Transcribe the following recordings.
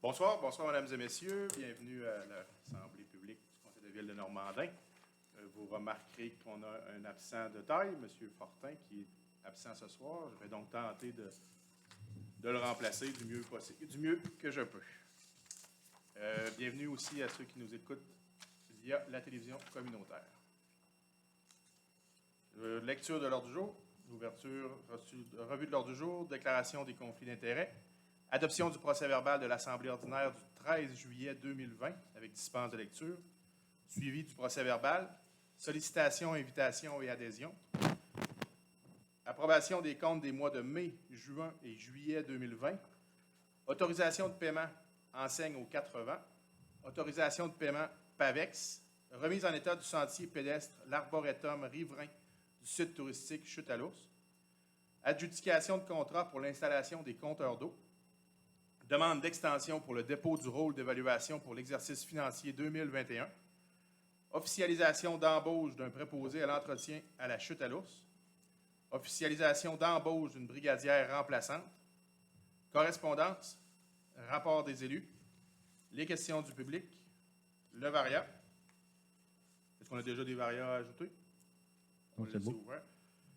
Bonsoir, mesdames et messieurs. Bienvenue à l'Assemblée publique du Conseil de ville de Normandin. Vous remarquerez qu'on a un absent de taille, M. Fortin, qui est absent ce soir. Je vais donc tenter de le remplacer du mieux que je peux. Bienvenue aussi à ceux qui nous écoutent via la télévision communautaire. Lecture de l'ordre du jour, revue de l'ordre du jour, déclaration des conflits d'intérêts, adoption du procès-verbal de l'Assemblée ordinaire du 13 juillet 2020 avec dispense de lecture, suivi du procès-verbal, sollicitation, invitation et adhésion, approbation des comptes des mois de mai, juin et juillet 2020, autorisation de paiement enseigne aux 80, autorisation de paiement PAVEX, remise en état du sentier pédestre l'Arboretum riverain du site touristique Chute à l'Ours, adjudication de contrat pour l'installation des compteurs d'eau, demande d'extension pour le dépôt du rôle d'évaluation pour l'exercice financier 2021, officialisation d'embauche d'un préposé à l'entretien à la Chute à l'Ours, officialisation d'embauche d'une brigadière remplaçante, correspondance, rapport des élus, les questions du public, le varia. Est-ce qu'on a déjà des varias à ajouter? On le laisse ouvert.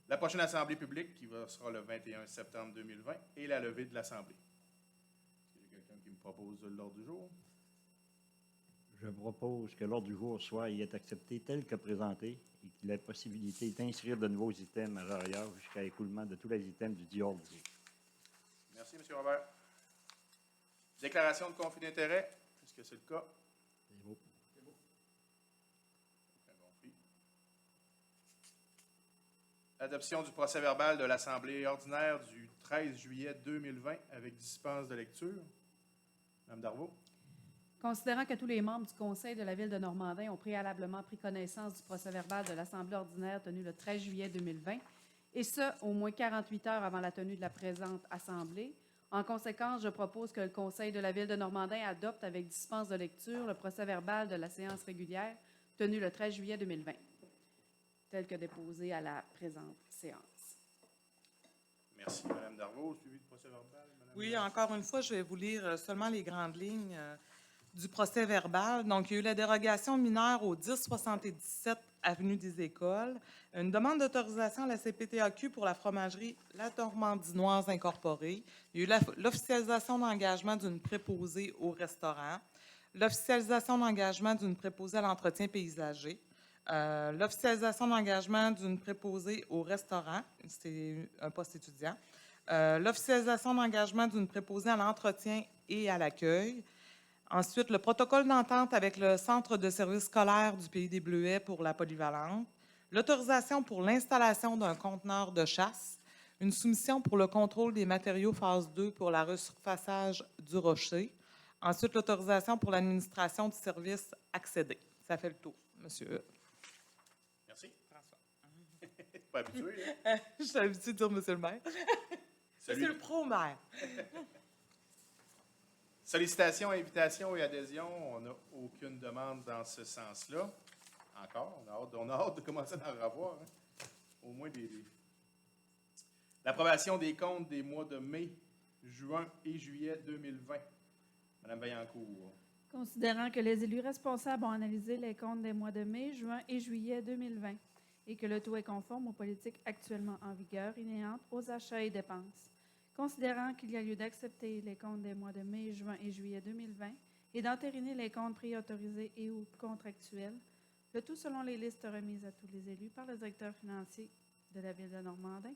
La prochaine Assemblée publique, qui sera le 21 septembre 2020, et la levée de l'Assemblée. Est-ce qu'il y a quelqu'un qui me propose l'ordre du jour? Je propose que l'ordre du jour soit y est accepté tel que présenté et qu'il ait possibilité d'inscrire de nouveaux items à l'arrière jusqu'à l'écoulement de tous les items du dit ordre du jour. Merci, M. Robert. Déclaration de conflit d'intérêt. Est-ce que c'est le cas? C'est beau. Adoption du procès-verbal de l'Assemblée ordinaire du 13 juillet 2020 avec dispense de lecture. Mme Darvaux. Considérant que tous les membres du Conseil de la Ville de Normandin ont préalablement pris connaissance du procès-verbal de l'Assemblée ordinaire tenu le 13 juillet 2020, et ce, au moins 48 heures avant la tenue de la présente Assemblée, en conséquence, je propose que le Conseil de la Ville de Normandin adopte avec dispense de lecture le procès-verbal de la séance régulière tenue le 13 juillet 2020. Tel que déposé à la présente séance. Merci, Mme Darvaux. Suivi du procès-verbal. Oui, encore une fois, je vais vous lire seulement les grandes lignes du procès-verbal. Donc, il y a eu la dérogation mineure au 1077 Avenue des Écoles, une demande d'autorisation à la CPTAQ pour la fromagerie La Normandinoise Incorporée. Il y a eu l'officialisation d'engagement d'une préposée au restaurant, l'officialisation d'engagement d'une préposée à l'entretien paysager, l'officialisation d'engagement d'une préposée au restaurant, c'est un poste étudiant, l'officialisation d'engagement d'une préposée à l'entretien et à l'accueil. Ensuite, le protocole d'entente avec le Centre de services scolaires du Pays des Bleuets pour la polyvalente, l'autorisation pour l'installation d'un conteneur de chasse, une soumission pour le contrôle des matériaux phase 2 pour la resurfaçage du rocher. Ensuite, l'autorisation pour l'administration du service accédé. Ça fait le tour, monsieur. Merci. François. Pas habitué, hein? Je suis habituée de dire monsieur le maire. Monsieur le pro-maire. Sollicitation, invitation et adhésion, on n'a aucune demande dans ce sens-là. Encore, on a hâte de commencer à en revoir. Hein? Au moins des... L'approbation des comptes des mois de mai, juin et juillet 2020. Mme Vaillancourt. Considérant que les élus responsables ont analysé les comptes des mois de mai, juin et juillet 2020 et que le tout est conforme aux politiques actuellement en vigueur inhérentes aux achats et dépenses. Considérant qu'il y a lieu d'accepter les comptes des mois de mai, juin et juillet 2020 et d'entériner les comptes préautorisés et ou contractuels, le tout selon les listes remises à tous les élus par le directeur financier de la Ville de Normandin.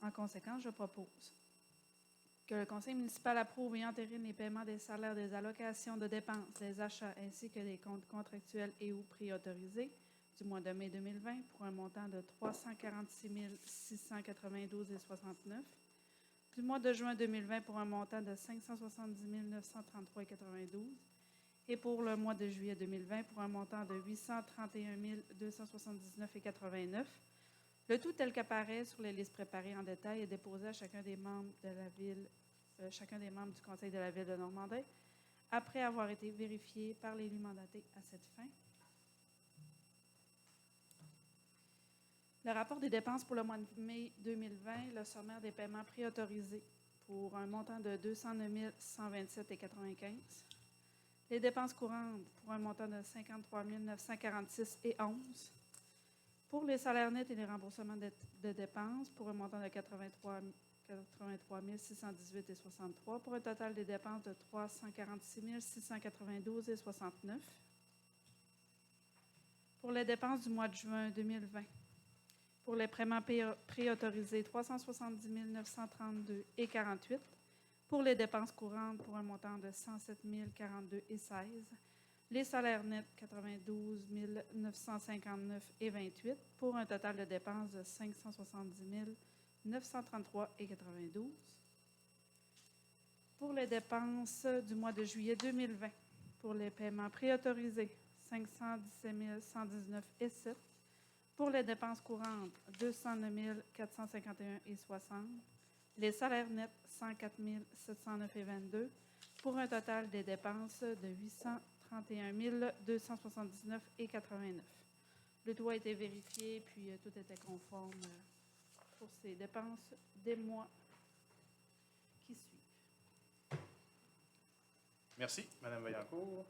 En conséquence, je propose que le Conseil municipal approuve et entérine les paiements des salaires, des allocations de dépenses, des achats ainsi que des comptes contractuels et ou préautorisés du mois de mai 2020 pour un montant de 346 692,69 du mois de juin 2020 pour un montant de 570 933,92 et pour le mois de juillet 2020 pour un montant de 831 279,89. Le tout tel qu'apparaît sur les listes préparées en détail et déposé à chacun des membres de la Ville, chacun des membres du Conseil de la Ville de Normandin, après avoir été vérifié par l'élu mandaté à cette fin. Le rapport des dépenses pour le mois de mai 2020, le sommaire des paiements préautorisés pour un montant de 209 127,95. Les dépenses courantes pour un montant de 53 946,11. Pour les salaires nets et les remboursements de dépenses pour un montant de 83 618,63 pour un total des dépenses de 346 692,69. Pour les dépenses du mois de juin 2020, pour les paiements préautorisés, 370 932,48. Pour les dépenses courantes, pour un montant de 107 042,16. Les salaires nets, 92 959,28. Pour un total de dépenses de 570 933,92. Pour les dépenses du mois de juillet 2020, pour les paiements préautorisés, 517 119,7. Pour les dépenses courantes, 209 451,60. Les salaires nets, 104 709,22. Pour un total des dépenses de 831 279,89. Le tout a été vérifié, puis tout était conforme pour ces dépenses des mois qui suivent. Merci, Mme Vaillancourt.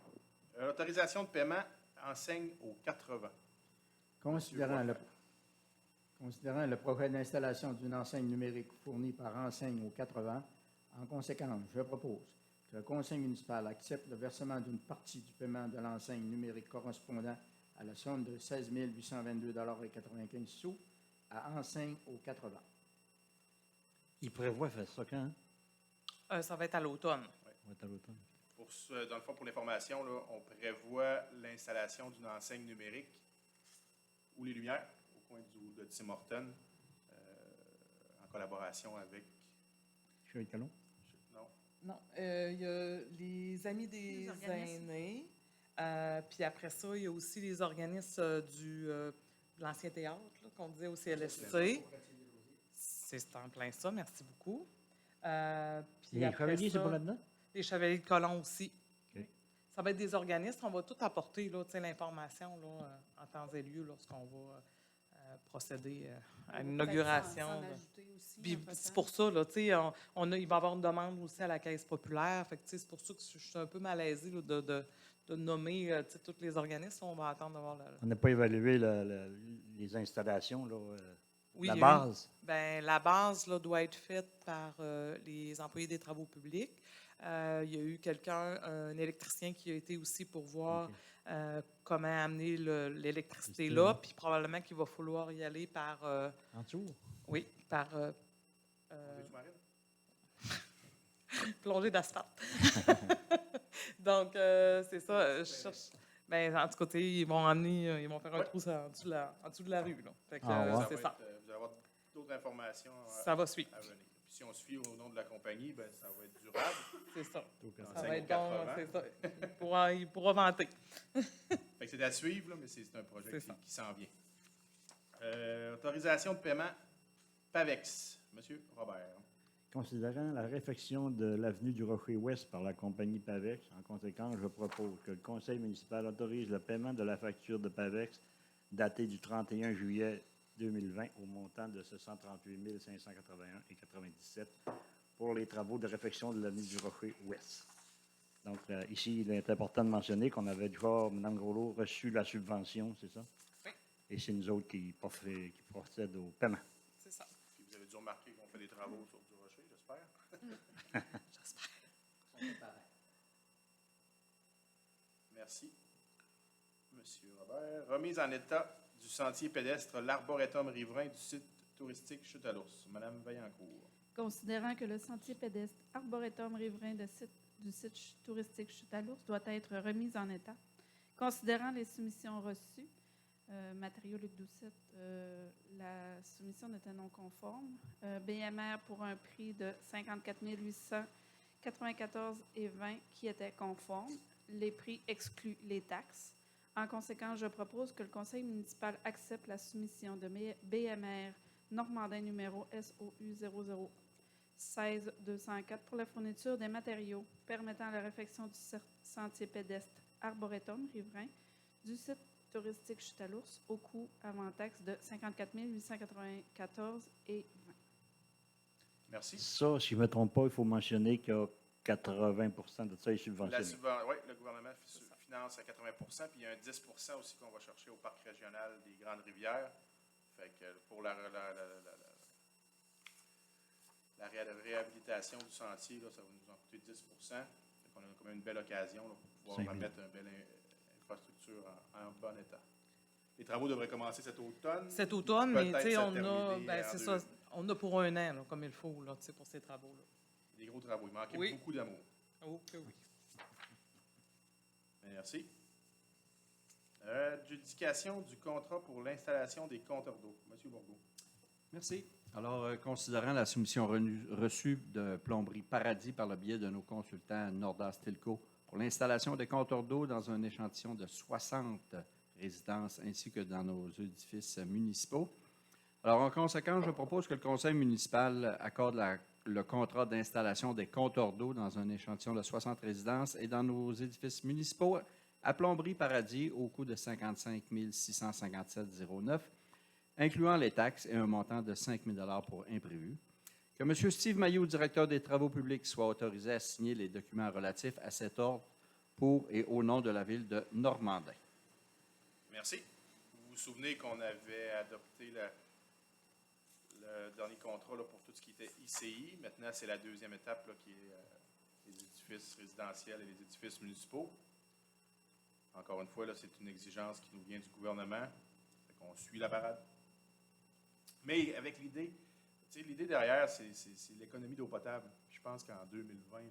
Autorisation de paiement enseigne aux 80. Considérant le projet d'installation d'une enseigne numérique fournie par Enseigne aux 80, en conséquence, je propose que le Conseil municipal accepte le versement d'une partie du paiement de l'enseigne numérique correspondant à la somme de 16 822,95 à Enseigne aux 80. Il prévoit faire ça quand? Ça va être à l'automne. On va être à l'automne. Dans le fond, pour l'information, là, on prévoit l'installation d'une enseigne numérique ou les Lumières, au coin de Tim Horton, en collaboration avec... Chez Calon? Non. Non, il y a les Amis des Les organismes. aînés. Puis après ça, il y a aussi les organismes de l'ancien théâtre là, qu'on disait au CLSC. C'est en plein ça, merci beaucoup. Puis Les après chevaliers, c'est ça, pas là-dedans? les Chevaliers de Colomb aussi. OK. Ça va être des organismes. On va tout apporter là, l'information là, en temps et lieu lorsqu'on va procéder à l'inauguration. S'en là. ajouter aussi, Puis entre-temps. c'est pour ça, là, tu sais, il va y avoir une demande aussi à la Caisse populaire. Fait que, tu sais, c'est pour ça que je suis un peu malaisée là, de nommer tu sais, tous les organismes. On va attendre d'avoir On n'a pas évalué les installations, là, Oui, la il y a eu- base. Ben, la base là, doit être faite par les employés des travaux publics. Il y a eu un électricien qui a été aussi pour voir OK. comment amener l'électricité L'électricité, là. là. Puis probablement qu'il va falloir y aller par... En dessous? oui, par Plongée sous-marine? plongée d'asphalte. Donc, c'est ça. Je cherche... Ben, en tout cas, tu sais, ils vont faire un Ouais. trou en dessous de la rue. Là. Fait que, Ah ouais. c'est va ça. être, vous allez avoir d'autres informations Ça va suivre. à venir. Puis si on se fie au nom de la compagnie, ben, ça va être durable. C'est ça. Tout comme Ça Ça Enseigne va aux être bon, 80. c'est ça. Il pourra vanter. Fait que c'est à suivre, là, mais c'est un projet C'est qui ça. s'en vient. Autorisation de paiement PAVEX. Monsieur Robert. Considérant la réfection de l'avenue du Rocher-Ouest par la compagnie PAVEX, en conséquence, je propose que le conseil municipal autorise le paiement de la facture de PAVEX datée du 31 juillet 2020 au montant de 638 581,97 pour les travaux de réfection de l'avenue du Rocher-Ouest. Donc, ici, il est important de mentionner qu'on avait déjà, Mme Groslo, reçu la subvention, c'est ça? Oui. Et c'est nous autres qui procèdent au paiement. C'est ça. Puis vous avez dû remarquer qu'on fait des travaux sur du rocher, j'espère. J'espère. Merci. Monsieur Robert. Remise en état du sentier pédestre L'Arboretum riverain du site touristique Chute à l'Ours. Madame Vaillancourt. Considérant que le sentier pédestre Arboretum riverain du site touristique Chute à l'Ours doit être remis en état, considérant les soumissions reçues, matériaux Luc Doucette, la soumission était non conforme. BMR pour un prix de 54 894,20 qui était conforme. Les prix excluent les taxes. En conséquence, je propose que le conseil municipal accepte la soumission de BMR Normandin numéro SOU 0016-204 pour la fourniture des matériaux permettant la réfection du sentier pédestre Arboretum riverain du site touristique Chute à l'Ours au coût avant taxe de 54 894,20. Merci. Ça, si je ne me trompe pas, il faut mentionner qu'il y a 80 de ça est subventionné. Oui, le gouvernement finance à 80 puis il y a un 10 aussi qu'on va chercher au parc régional des Grandes-Rivières. Fait que pour la réhabilitation du sentier, là, ça va nous en coûter 10 Fait qu'on a quand même une belle occasion là, pour pouvoir 5 000. remettre une belle infrastructure en bon état. Les travaux devraient commencer cet automne. Cet automne, mais tu Peut-être sais, se on a, terminer ben, en c'est deux- ça, on a pour un an, là, comme il faut, là, tu sais, pour ces travaux-là. Des gros travaux. Il manquait Oui. beaucoup d'amour. Oh, que oui. Merci. Adjudication du contrat pour l'installation des compteurs d'eau. Monsieur Bourgault. Merci. Alors, considérant la soumission reçue de Plomberie Paradis par le biais de nos consultants Nordas Stelco pour l'installation des compteurs d'eau dans un échantillon de 60 résidences ainsi que dans nos édifices municipaux. Alors, en conséquence, je propose que le conseil municipal accorde le contrat d'installation des compteurs d'eau dans un échantillon de 60 résidences et dans nos édifices municipaux à Plomberie Paradis au coût de 55 657,09, incluant les taxes et un montant de 5 000 pour imprévus. Que M. Steve Mailloux, directeur des Travaux publics, soit autorisé à signer les documents relatifs à cet ordre pour et au nom de la ville de Normandin. Merci. Vous vous souvenez qu'on avait adopté le dernier contrat là, pour tout ce qui était ICI. Maintenant, c'est la deuxième étape là, qui est les édifices résidentiels et les édifices municipaux. Encore une fois, là, c'est une exigence qui nous vient du gouvernement. On suit la parade. Mais avec l'idée, tu sais, l'idée derrière, c'est l'économie d'eau potable. Je pense qu'en 2020, là,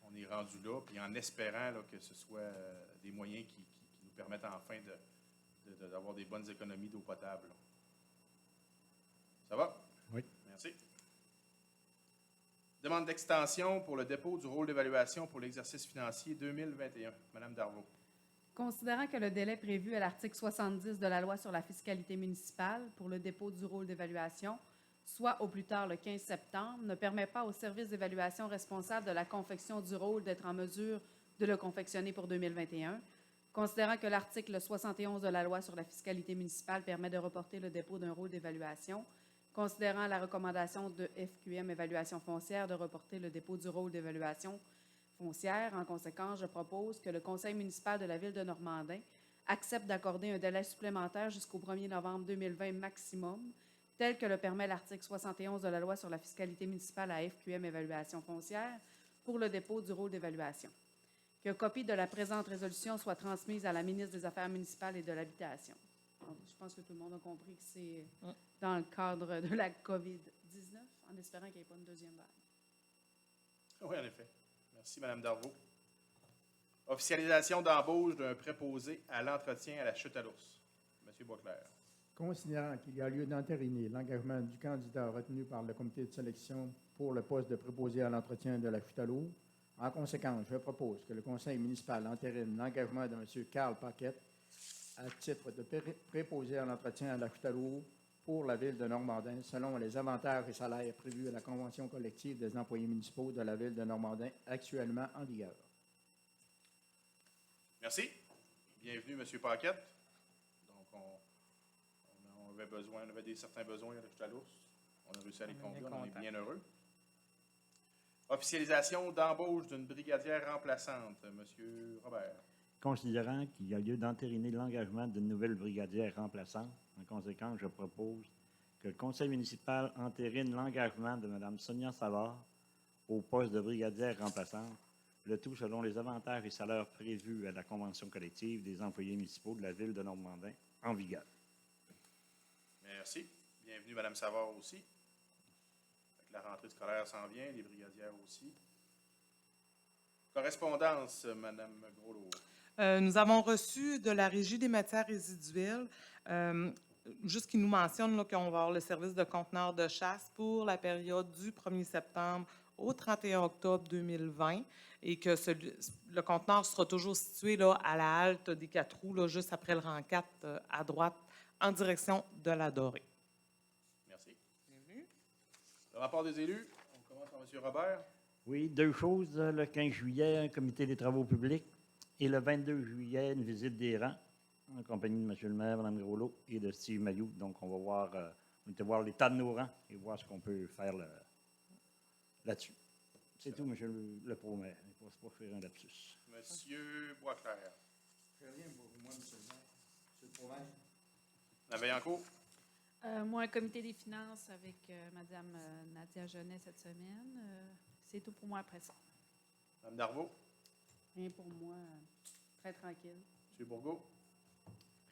on est rendu là, puis en espérant là, que ce soit des moyens qui nous permettent enfin d'avoir des bonnes économies d'eau potable. Là. Ça va? Oui. Merci. Demande d'extension pour le dépôt du rôle d'évaluation pour l'exercice financier 2021. Madame Darvaux. Considérant que le délai prévu à l'article 70 de la loi sur la fiscalité municipale pour le dépôt du rôle d'évaluation, soit au plus tard le 15 septembre, ne permet pas au service d'évaluation responsable de la confection du rôle d'être en mesure de le confectionner pour 2021, considérant que l'article 71 de la loi sur la fiscalité municipale permet de reporter le dépôt d'un rôle d'évaluation, considérant la recommandation de FQM Évaluation foncière de reporter le dépôt du rôle d'évaluation foncière, en conséquence, je propose que le conseil municipal de la ville de Normandin accepte d'accorder un délai supplémentaire jusqu'au 1er novembre 2020 maximum, tel que le permet l'article 71 de la loi sur la fiscalité municipale à FQM Évaluation foncière pour le dépôt du rôle d'évaluation. Que copie de la présente résolution soit transmise à la ministre des Affaires municipales et de l'Habitation. Je pense que tout le monde a compris que c'est dans le cadre de la COVID-19, en espérant qu'il n'y ait pas une deuxième vague. Oui, en effet. Merci, Mme Darvaux. Officialisation d'embauche d'un préposé à l'entretien à la chute à l'ours. M. Boisclair. Considérant qu'il y a lieu d'entériner l'engagement du candidat retenu par le comité de sélection pour le poste de préposé à l'entretien de la chute à l'eau, en conséquence, je propose que le conseil municipal entérine l'engagement de M. Carl Paquette à titre de préposé à l'entretien à la chute à l'eau pour la ville de Normandin, selon les avantages et salaires prévus à la convention collective des employés municipaux de la ville de Normandin, actuellement en vigueur. Merci. Bienvenue, M. Paquette. Donc, on avait certains besoins à la chute à l'ours. On a réussi à les combler, on est bien heureux. Officialisation d'embauche d'une brigadière remplaçante. M. Robert. Considérant qu'il y a lieu d'entériner l'engagement d'une nouvelle brigadière remplaçante, en conséquence, je propose que le conseil municipal entérine l'engagement de Mme Sonia Savard au poste de brigadière remplaçante, le tout selon les avantages et salaires prévus à la convention collective des employés municipaux de la ville de Normandin en vigueur. Merci. Bienvenue, Mme Savard aussi. La rentrée scolaire s'en vient, les brigadières aussi. Correspondance, Mme Groslourd. Nous avons reçu de la Régie des matières résiduelles, juste qui nous mentionne là, qu'on va avoir le service de conteneurs de chasse pour la période du 1er septembre au 31 octobre 2020 et que le conteneur sera toujours situé là, à la halte des 4 roues, là, juste après le rang 4 à droite, en direction de la Dorée. Merci. Bienvenue. Le rapport des élus, on commence par M. Robert. Oui, deux choses. Le 15 juillet, un comité des travaux publics. Et le 22 juillet, une visite des rangs en compagnie de M. le maire, Mme Groslourd et de Steve Mailloux. Donc, on va voir On était voir l'état de nos rangs et voir ce qu'on peut faire là-dessus. C'est tout, monsieur le pro-maire. Il ne faut pas faire un lapsus. Monsieur Boisclair. Je fais rien pour moi, monsieur le maire. Monsieur le province. Mme Vaillancourt. Moi, un comité des finances avec Mme Nadia Genet cette semaine. C'est tout pour moi après ça. Mme Darvaux. Rien pour moi. Très tranquille. M. Bourgault.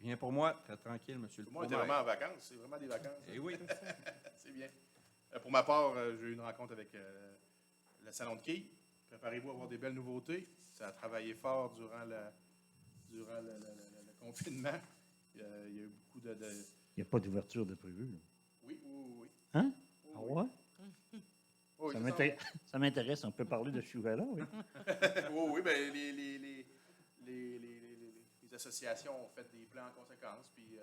Rien pour moi. Très tranquille, monsieur le Moi, on était pro-maire. vraiment en vacances. C'est vraiment des vacances. Eh oui. C'est bien. Pour ma part, j'ai eu une rencontre avec le Salon de quilles. Préparez-vous à avoir des belles nouveautés. Ça a travaillé fort durant le confinement. Il y a eu beaucoup de... Il n'y a pas d'ouverture de prévu. Là. Oui, oui, oui. Hein? Oui, Ah oui. ouais? Oui, Ça ça m'intéresse- ça m'intéresse. On peut parler de ce sujet-là, oui. oui, oui, ben, les associations ont fait des plans en conséquence, puis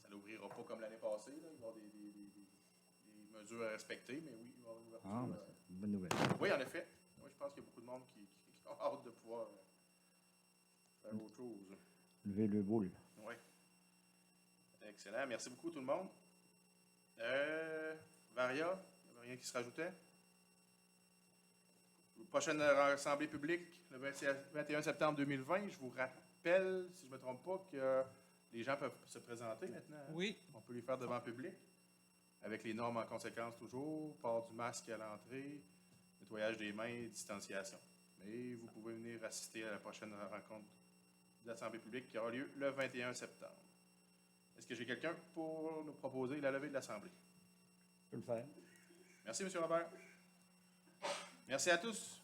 ça n'ouvrira pas comme l'année passée. Là. Il va y avoir des mesures à respecter, mais oui, il va y avoir une ouverture. Ah, ben, c'est une bonne nouvelle. Oui, en effet. Moi, je pense qu'il y a beaucoup de monde qui ont hâte de pouvoir faire autre chose. Lever le boule. Oui. Excellent. Merci beaucoup, tout le monde. Varia, il n'y avait rien qui se rajoutait? Prochaine assemblée publique, le 21 septembre 2020. Je vous rappelle, si je ne me trompe pas, que les gens peuvent se présenter maintenant. Hein? Oui. On peut les faire devant le public, avec les normes en conséquence toujours, port du masque à l'entrée, nettoyage des mains, distanciation. Mais vous pouvez venir assister à la prochaine rencontre de l'Assemblée publique qui aura lieu le 21 septembre. Est-ce que j'ai quelqu'un pour nous proposer la levée de l'Assemblée? Je peux le faire. Merci, M. Robert. Merci à tous.